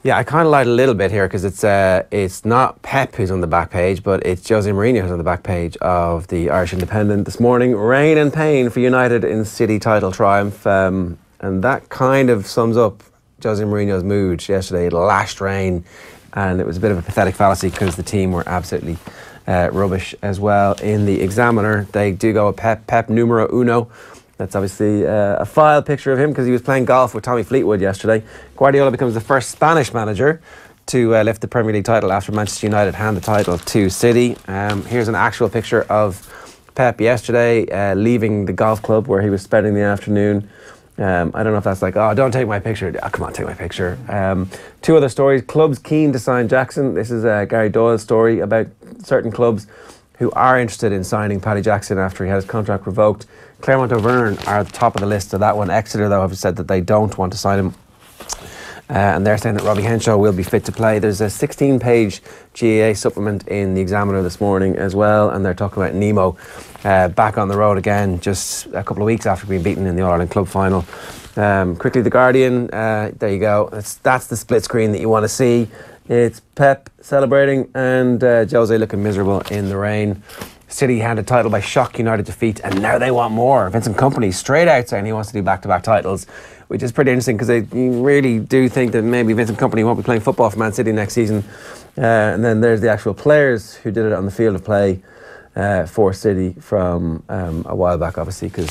Yeah, I kind of lied a little bit here because it's not Pep who's on the back page, but it's José Mourinho who's on the back page of the Irish Independent this morning. Rain and pain for United in City title triumph, and that kind of sums up José Mourinho's mood yesterday. It lashed rain, and it was a bit of a pathetic fallacy because the team were absolutely rubbish as well. In the Examiner, they do go with Pep numero uno. That's obviously a file picture of him because he was playing golf with Tommy Fleetwood yesterday. Guardiola becomes the first Spanish manager to lift the Premier League title after Manchester United hand the title to City. Here's an actual picture of Pep yesterday leaving the golf club where he was spending the afternoon. I don't know if that's like, oh, don't take my picture. Oh, come on, take my picture. Two other stories. Clubs keen to sign Jackson. This is Gary Doyle's story about certain clubs who are interested in signing Paddy Jackson after he had his contract revoked. Clermont Auvergne are at the top of the list of that one. Exeter, though, have said that they don't want to sign him. And they're saying that Robbie Henshaw will be fit to play. There's a 16-page GAA supplement in the Examiner this morning as well, and they're talking about Nemo back on the road again just a couple of weeks after being beaten in the All-Ireland Club final. Quickly, The Guardian, there you go. That's the split screen that you want to see. It's Pep celebrating and Jose looking miserable in the rain. City had a title by shock United defeat, and now they want more. Vincent Kompany straight out saying he wants to do back-to-back titles, which is pretty interesting because you really do think that maybe Vincent Kompany won't be playing football for Man City next season. And then there's the actual players who did it on the field of play for City from a while back, obviously, because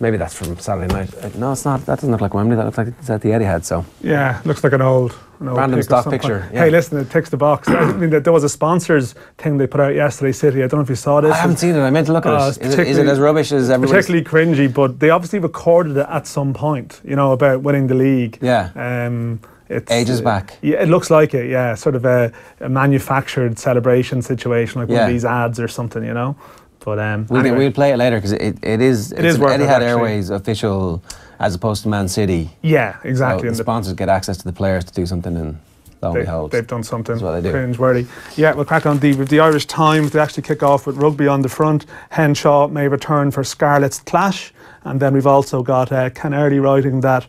maybe that's from Saturday night. No, it's not. That doesn't look like Wembley. That looks like it's at the Etihad. So yeah, looks like an old random stock picture. Yeah. Hey, listen, it ticks the box. I mean, there was a sponsors thing they put out yesterday, City. I don't know if you saw this. I haven't seen it. I meant to look at it. Is it as rubbish as everybody? Particularly cringy, but they obviously recorded it at some point. You know, about winning the league. Yeah. It's ages back. Yeah, it looks like it. Yeah, sort of a manufactured celebration situation, like one of these ads or something. You know. But anyway. We'll play it later because it is Etihad Airways official as opposed to Man City. Yeah, exactly. So the sponsors get access to the players to do something, and lo and behold, they've done something cringe-worthy. Yeah, we'll crack on with the Irish Times. They actually kick off with rugby on the front. Henshaw may return for Scarlet's clash, and then we've also got Ken Early writing that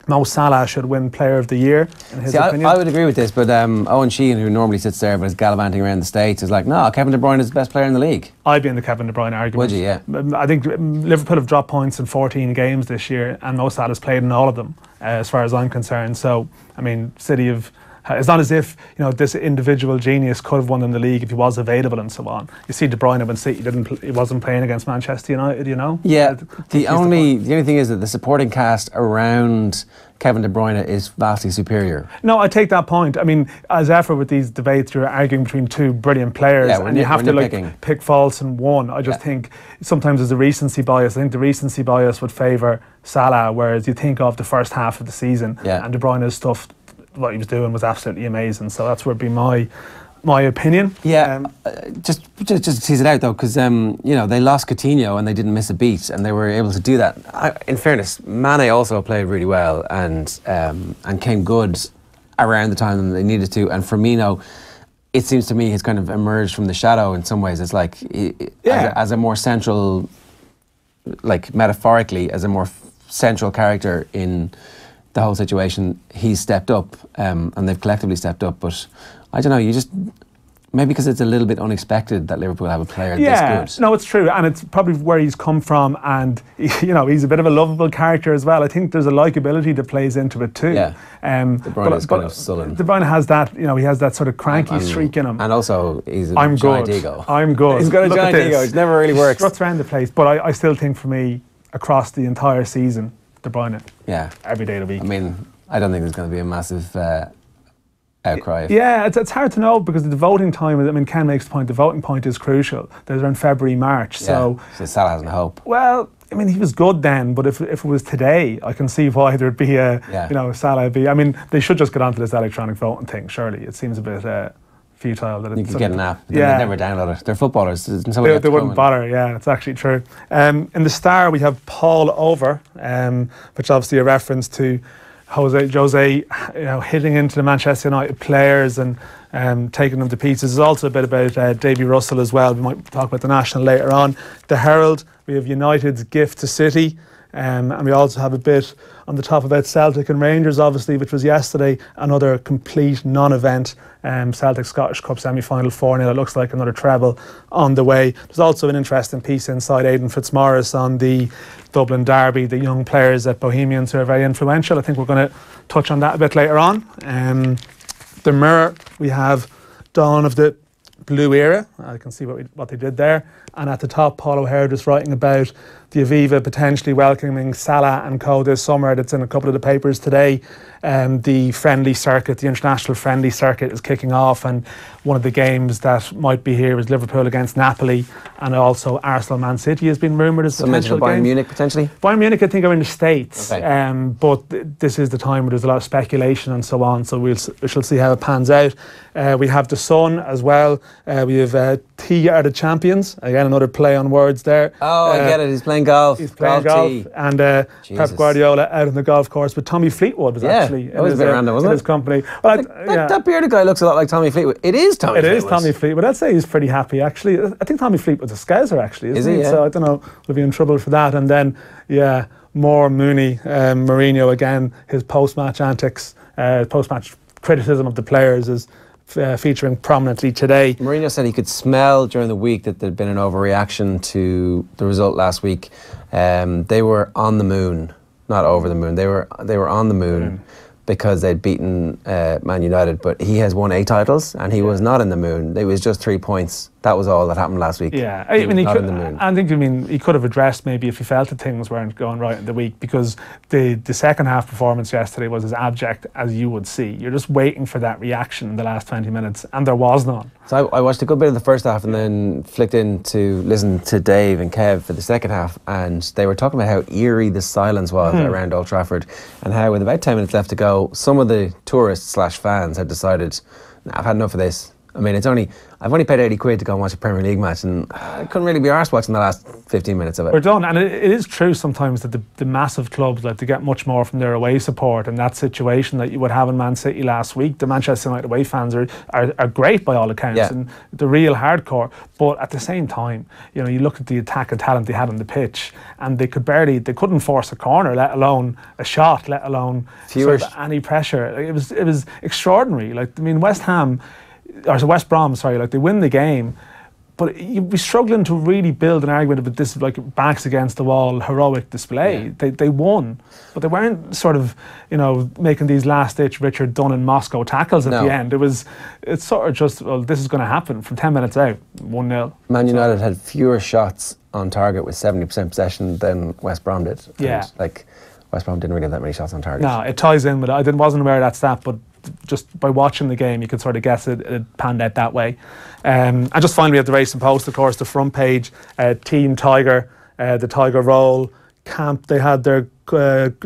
Mo Salah should win Player of the Year, in his opinion. I would agree with this, but Owen Sheehan, who normally sits there but is gallivanting around the States, is like, no, Kevin De Bruyne is the best player in the league. I'd be in the Kevin De Bruyne argument. Would you, yeah? I think Liverpool have dropped points in 14 games this year, and Mo Salah's played in all of them, as far as I'm concerned. So, I mean, City have... It's not as if, you know, this individual genius could have won them the league if he was available and so on. You see De Bruyne when City he wasn't playing against Manchester United, you know? Yeah, the only thing is that the supporting cast around Kevin De Bruyne is vastly superior. No, I take that point. I mean, as ever with these debates, you're arguing between two brilliant players, and you have to pick faults in one. I just think sometimes there's a recency bias. I think the recency bias would favour Salah, whereas you think of the first half of the season, and De Bruyne's stuff, what he was doing was absolutely amazing. So that's where it'd be my opinion. Yeah, just to tease it out though, because you know, they lost Coutinho and they didn't miss a beat, and they were able to do that. In fairness, Mane also played really well and came good around the time that they needed to. And Firmino, it seems to me, has kind of emerged from the shadow in some ways. It's like as a more central, like metaphorically, as a more central character in the whole situation. He's stepped up, and they've collectively stepped up. But I don't know, you just... Maybe because it's a little bit unexpected that Liverpool have a player this good. No, it's true, and it's probably where he's come from, and you know, he's a bit of a lovable character as well. I think there's a likability that plays into it too. Yeah, De Bruyne is kind of sullen. De Bruyne has that, you know, he has that sort of cranky streak in him. And also, he's a giant ego. I'm good. He's got a giant ego. It never really works. Struts around the place, but I still think for me, across the entire season, De Bruyne. Yeah, every day of the week. I mean, I don't think there's going to be a massive outcry. Yeah, it's hard to know because the voting time, I mean, Ken makes the point, the voting point is crucial. There's around February, March. So Salah has no hope. Well, I mean, he was good then, but if it was today, I can see why there'd be you know, Salah be... I mean, they should just get onto this electronic voting thing, surely. It seems a bit futile. That you could get an app. They'd never download it. They're footballers. They wouldn't bother, yeah, it's actually true. In the Star, we have Paul Over, which obviously a reference to José, you know, hitting into the Manchester United players and taking them to pieces. There's also a bit about Davy Russell as well. We might talk about the National later on. The Herald, we have United's gift to City. And we also have a bit on the top about Celtic and Rangers, obviously, which was yesterday, another complete non-event. Celtic Scottish Cup semi-final 4-0. It looks like another treble on the way. There's also an interesting piece inside Aidan Fitzmaurice on the Dublin Derby, the young players at Bohemians who are very influential. I think we're going to touch on that a bit later on. The Mirror, we have dawn of the blue era. I can see what they did there. And at the top, Paul O'Hare just writing about the Aviva potentially welcoming Salah and co this summer. That's in a couple of the papers today. The friendly circuit, the international friendly circuit is kicking off, and one of the games that might be here is Liverpool against Napoli, and also Arsenal Man City has been rumoured as potential Bayern game. Munich potentially? Bayern Munich I think are in the States, okay. But this is the time where there's a lot of speculation and so on, so we shall see how it pans out. We have the Sun as well. We have T are the champions. Again, another play on words there. Oh, I get it. He's playing golf. He's playing golf. And Pep Guardiola out on the golf course. But Tommy Fleetwood was actually that was a bit random, wasn't it? His company. Well, that bearded guy looks a lot like Tommy Fleetwood. It is Tommy Fleetwood. It is Tommy Fleetwood. I'd say he's pretty happy, actually. I think Tommy Fleetwood's a Scouser, actually, isn't he? Yeah. So I don't know, we'll be in trouble for that. And then, more Mooney, Mourinho again, his post-match antics, post-match criticism of the players is featuring prominently today. Mourinho said he could smell during the week that there'd been an overreaction to the result last week. They were on the moon, not over the moon. They were on the moon because they'd beaten Man United, but he has won 8 titles and he was not in the moon. It was just 3 points. That was all that happened last week. Yeah, I mean, not in the moon. I think he could have addressed maybe if he felt that things weren't going right in the week, because the second half performance yesterday was as abject as you would see. You're just waiting for that reaction in the last 20 minutes, and there was none. So I watched a good bit of the first half and then flicked in to listen to Dave and Kev for the second half, and they were talking about how eerie the silence was around Old Trafford, and how with about 10 minutes left to go, some of the tourists/fans had decided, nah, I've had enough of this. I mean, I've only paid 80 quid to go and watch a Premier League match, and I couldn't really be arsed watching the last 15 minutes of it. We're done, and it is true sometimes that the massive clubs like to get much more from their away support, and that situation that you would have in Man City last week. The Manchester United away fans are great by all accounts, and the real hardcore. But at the same time, you look at the attack and talent they had on the pitch, and they couldn't force a corner, let alone a shot, let alone sort of any pressure. It was extraordinary. Like, I mean, West Brom, like, they win the game, but you'd be struggling to really build an argument about this, like, backs against the wall heroic display. They won, but they weren't sort of making these last ditch Richard Dunn in Moscow tackles at the end. It's sort of just, well, this is going to happen from 10 minutes out, 1-0. Man United had fewer shots on target with 70% possession than West Brom did. Yeah, like, West Brom didn't really have that many shots on target. No, it ties in with it. I wasn't aware of that stat, but just by watching the game you could sort of guess it panned out that way. And just finally, we have the Racing Post, of course, the front page, Team Tiger, the Tiger Roll camp. They had their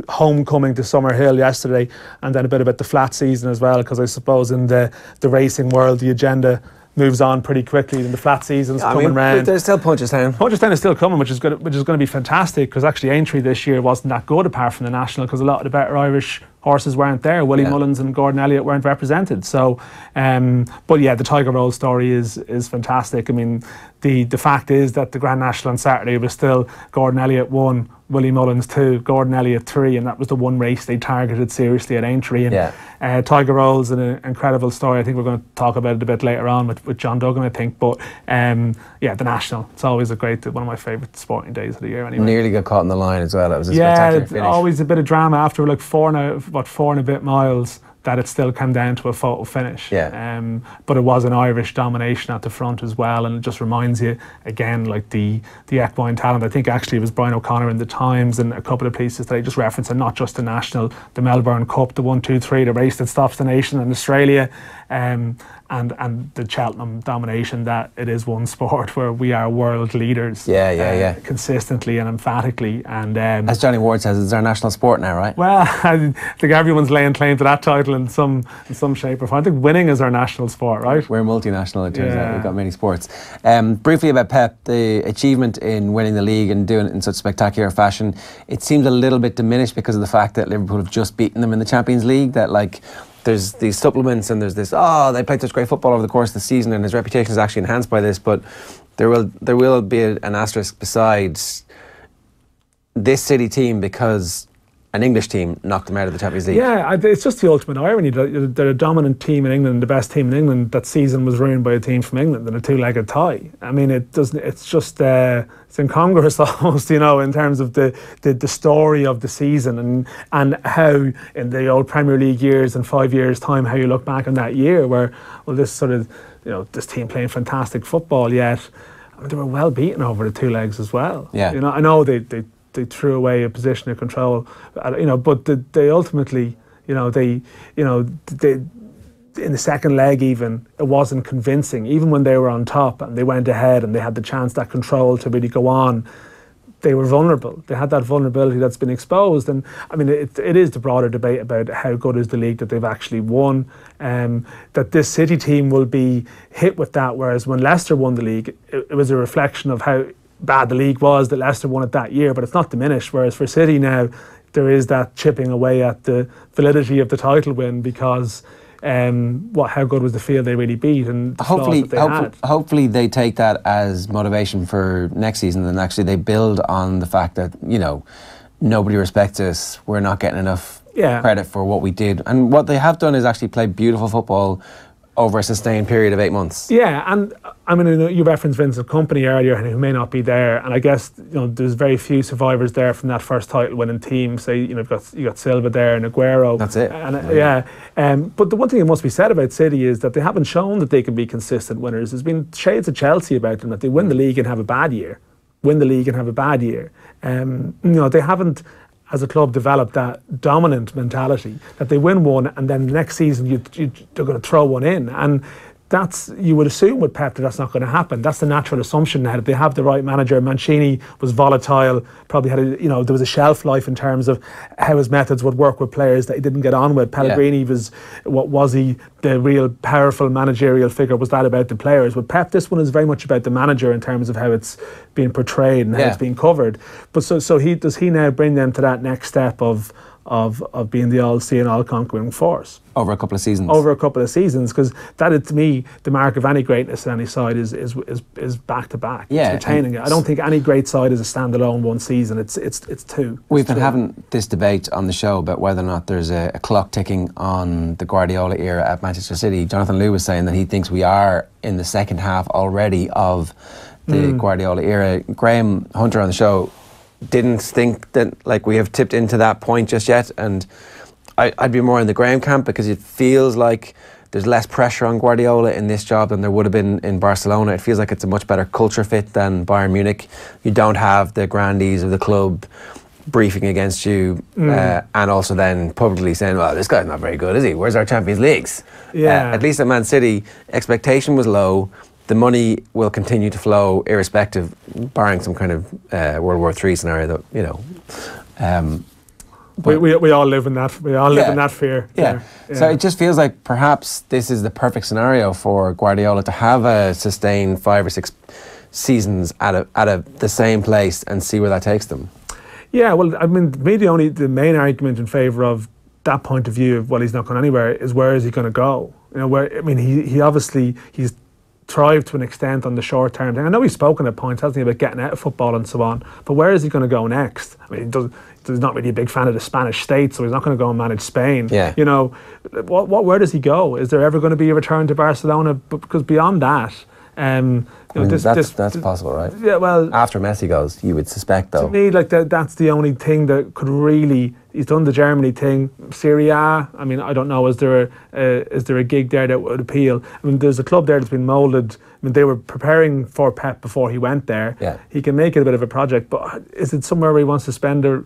homecoming to Summerhill yesterday, and then a bit about the flat season as well, because I suppose in the racing world the agenda moves on pretty quickly, and the flat season's coming round. There's still Punchestown. Punchestown is still coming, which is going to be fantastic, because actually Aintree this year wasn't that good apart from the National, because a lot of the better Irish horses weren't there. Willie Mullins and Gordon Elliott weren't represented. So, but yeah, the Tiger Roll story is fantastic. I mean, the fact is that the Grand National on Saturday was still Gordon Elliott 1, Willie Mullins 2, Gordon Elliott 3, and that was the one race they targeted seriously at Aintree. And Tiger Roll's an incredible story. I think we're going to talk about it a bit later on with John Duggan, I think. But the National, it's always one of my favourite sporting days of the year anyway. Nearly got caught in the line as well. It was a spectacular finish. Always a bit of drama after like 4 and a bit miles, that it still came down to a photo finish. But it was an Irish domination at the front as well, and it just reminds you again, like the equine talent. I think actually it was Brian O'Connor in the Times and a couple of places that I just referenced, and not just the National, the Melbourne Cup, the 1, 2, 3, the race that stops the nation in Australia, and the Cheltenham domination, that it is one sport where we are world leaders. Consistently and emphatically. And as Johnny Ward says, it's our national sport now, right? Well, I think everyone's laying claim to that title in some shape or form. I think winning is our national sport, right? We're multinational, it turns out. We've got many sports. Briefly about Pep, the achievement in winning the league and doing it in such spectacular fashion, it seems a little bit diminished because of the fact that Liverpool have just beaten them in the Champions League, that like there's these supplements and there's this, they played such great football over the course of the season and his reputation is actually enhanced by this, but there will be an asterisk besides this City team because an English team knocked them out of the Champions League. Yeah, it's just the ultimate irony. They're a dominant team in England, the best team in England. That season was ruined by a team from England in a two-legged tie. I mean, it doesn't. It's just it's incongruous almost, you know, in terms of the story of the season and how in the old Premier League years in 5 years' time, how you look back on that year where, well, this sort of, you know, this team playing fantastic football, yet I mean, they were well beaten over the two legs as well. Yeah, you know, I know they threw away a position of control, you know, but they ultimately, you know, they in the second leg even, it wasn't convincing. Even when they were on top and they went ahead and they had the chance, that control to really go on, they were vulnerable. They had that vulnerability that's been exposed. And I mean, it is the broader debate about how good is the league that they've actually won. That this City team will be hit with that, whereas when Leicester won the league, it was a reflection of how bad the league was that Leicester won it that year, but it's not diminished. Whereas for City now, there is that chipping away at the validity of the title win because how good was the field they really beat, and the flaws that they had. Hopefully they take that as motivation for next season, and actually they build on the fact that, you know, nobody respects us, we're not getting enough credit for what we did. And what they have done is actually play beautiful football over a sustained period of 8 months. Yeah, and I mean, you referenced Vincent Kompany earlier, who may not be there, and I guess, you know, there's very few survivors there from that first title-winning team. Say, you know, you got Silva there and Aguero. That's it. And but the one thing that must be said about City is that they haven't shown that they can be consistent winners. There's been shades of Chelsea about them, that they win the league and have a bad year. You know, they haven't, as a club, developed that dominant mentality that they win one and then the next season they're going to throw one in. And that's, you would assume with Pep that's not going to happen. That's the natural assumption now, that they have the right manager. Mancini was volatile, probably had there was a shelf life in terms of how his methods would work with players that he didn't get on with. Pellegrini was he the real powerful managerial figure? Was that about the players? With Pep, this one is very much about the manager in terms of how it's being portrayed and how it's being covered. But so does he now bring them to that next step of being the all-seeing, all-conquering force over a couple of seasons? Because that is, to me, the mark of any greatness on any side is back to back. Yeah, it's retaining it. I don't think any great side is a standalone one season. It's two. We've been having this debate on the show about whether or not there's a clock ticking on the Guardiola era at Manchester City. Jonathan Liu was saying that he thinks we are in the second half already of the Guardiola era. Graham Hunter on the show didn't think that we have tipped into that point just yet, and I'd be more in the Graham camp, because it feels like there's less pressure on Guardiola in this job than there would have been in Barcelona. It feels like it's a much better culture fit than Bayern Munich. You don't have the grandees of the club briefing against you and also then publicly saying, well, this guy's not very good, is he? Where's our Champions Leagues? At least at Man City, expectation was low. The money will continue to flow irrespective, barring some kind of World War III scenario that, you know. We all live in that. We all live in that fear. Yeah. So it just feels like perhaps this is the perfect scenario for Guardiola to have a sustained 5 or 6 seasons at the same place and see where that takes them. Yeah, well, I mean, maybe the main argument in favour of that point of view of, well, he's not going anywhere, is where is he going to go? You know, he obviously, he's thrived to an extent on the short term thing. I know he's spoken at points, hasn't he, about getting out of football and so on, but where is he going to go next? I mean, he's not really a big fan of the Spanish state, so he's not going to go and manage Spain. Yeah. You know, where does he go? Is there ever going to be a return to Barcelona? Because beyond that, that's possible, right? Yeah, well, after Messi goes, you would suspect, though. To me, that's the only thing that could really. He's done the Germany thing, Serie A. I mean, I don't know. Is there a gig there that would appeal? I mean, there's a club there that's been moulded. I mean, they were preparing for Pep before he went there. Yeah. He can make it a bit of a project, but is it somewhere where he wants to spend a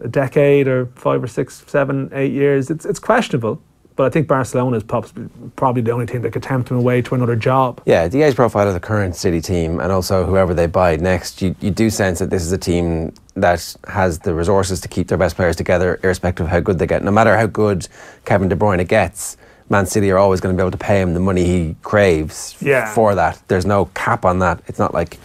decade or 5 or 6, 7, 8 years? It's questionable. But I think Barcelona is probably the only team that could tempt him away to another job. Yeah, the age profile of the current City team, and also whoever they buy next, you do sense that this is a team that has the resources to keep their best players together, irrespective of how good they get. No matter how good Kevin De Bruyne gets, Man City are always going to be able to pay him the money he craves for that. There's no cap on that. It's not like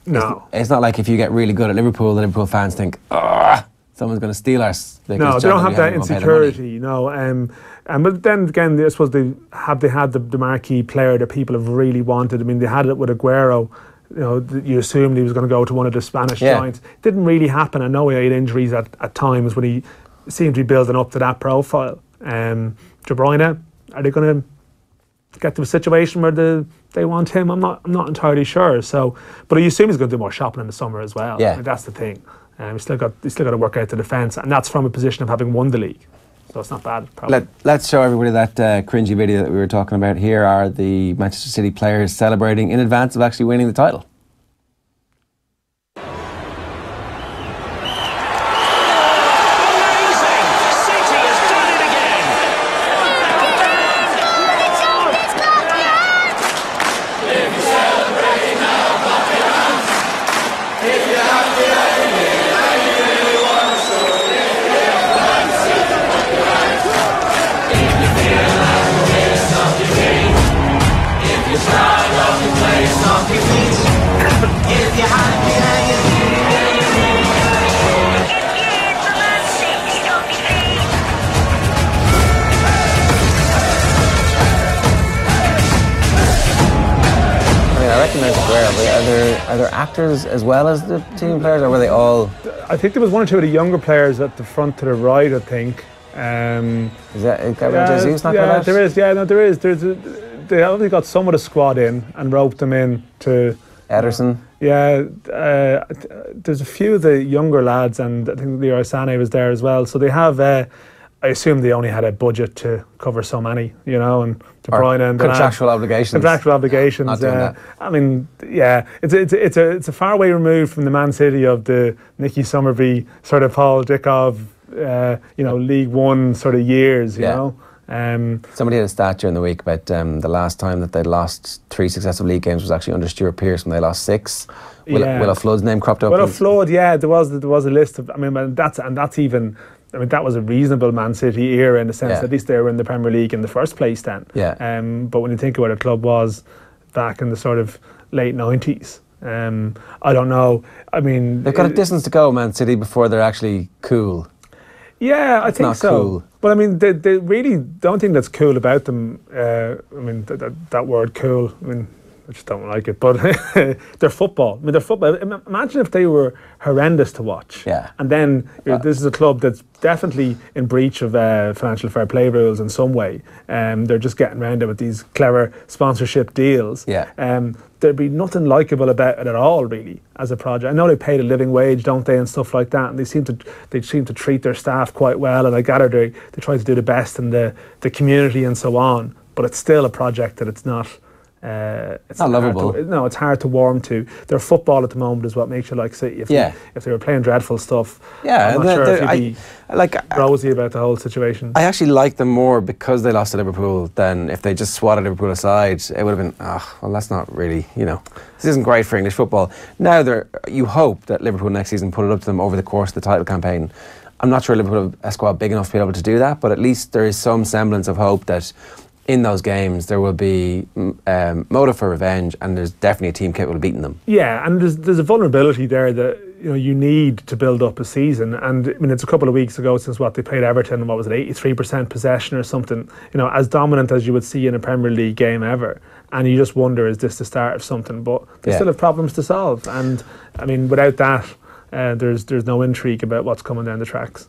it's not like if you get really good at Liverpool, the Liverpool fans think, someone's going to steal us. No, they don't have that insecurity, but then again, I suppose they had the marquee player that people have really wanted. I mean, they had it with Aguero. you assumed he was going to go to one of the Spanish giants. Didn't really happen. I know he had injuries at times when he seemed to be building up to that profile. De Bruyne, are they going to get to a situation where they want him? I'm not entirely sure. So, but I assume he's going to do more shopping in the summer as well. Yeah, I mean, that's the thing. He's still got to work out the defence, and that's from a position of having won the league. So it's not bad. Let's show everybody that cringy video that we were talking about. Here are the Manchester City players celebrating in advance of actually winning the title. Are there actors as well as the team players, or were they all? I think there was one or two of the younger players at the front to the right, I think. Is that Jesus not yeah, there is. Yeah, no, there is. They only got some of the squad in and roped them in to Ederson. There's a few of the younger lads, and I think Leroy Sané was there as well. So they have. I assume they only had a budget to cover so many, and De Bruyne and contractual obligations. Contractual obligations. Not doing that. I mean, it's a far way removed from the Man City of the Nicky Summerbee sort of Paul Dickov, League One sort of years. You know. Somebody had a stat during the week about the last time that they'd lost 3 successive league games was actually under Stuart Pearce when they lost 6. Will Flood's name cropped up? Will Flood, there was a list of. I mean, that's even. I mean, that was a reasonable Man City era in the sense that at least they were in the Premier League in the first place then. Yeah. But when you think of where the club was back in the sort of late 90s, I don't know. I mean, they've got a distance to go, Man City, before they're actually cool. Yeah, I think not so. Cool. But I mean, they really don't think that's cool about them. I mean, that word "cool." I mean, I just don't like it. But they're football. I mean, they're football. Imagine if they were horrendous to watch. Yeah. And then this is a club that's definitely in breach of financial fair play rules in some way. They're just getting around it with these clever sponsorship deals. Yeah. There'd be nothing likeable about it at all, really, as a project. I know they paid a living wage, don't they, and stuff like that. And they seem to treat their staff quite well. And I gather they try to do the best in the community and so on. But it's still a project that it's not. It's not lovable. It's hard to warm to. Their football at the moment is what makes you like City. If they were playing dreadful stuff, I'm not sure if you'd be rosy about the whole situation. I actually like them more because they lost to Liverpool than if they just swatted Liverpool aside. It would have been, that's not really, this isn't great for English football. Now, you hope that Liverpool next season put it up to them over the course of the title campaign. I'm not sure Liverpool have a squad big enough to be able to do that, but at least there is some semblance of hope that in those games there will be motive for revenge, and there's definitely a team capable of beating them. Yeah, and there's a vulnerability there that you need to build up a season. And I mean, it's a couple of weeks ago since they played Everton, and 83% possession or something, as dominant as you would see in a Premier League game ever. And you just wonder, is this the start of something? But they still have problems to solve. And I mean, without that, there's no intrigue about what's coming down the tracks.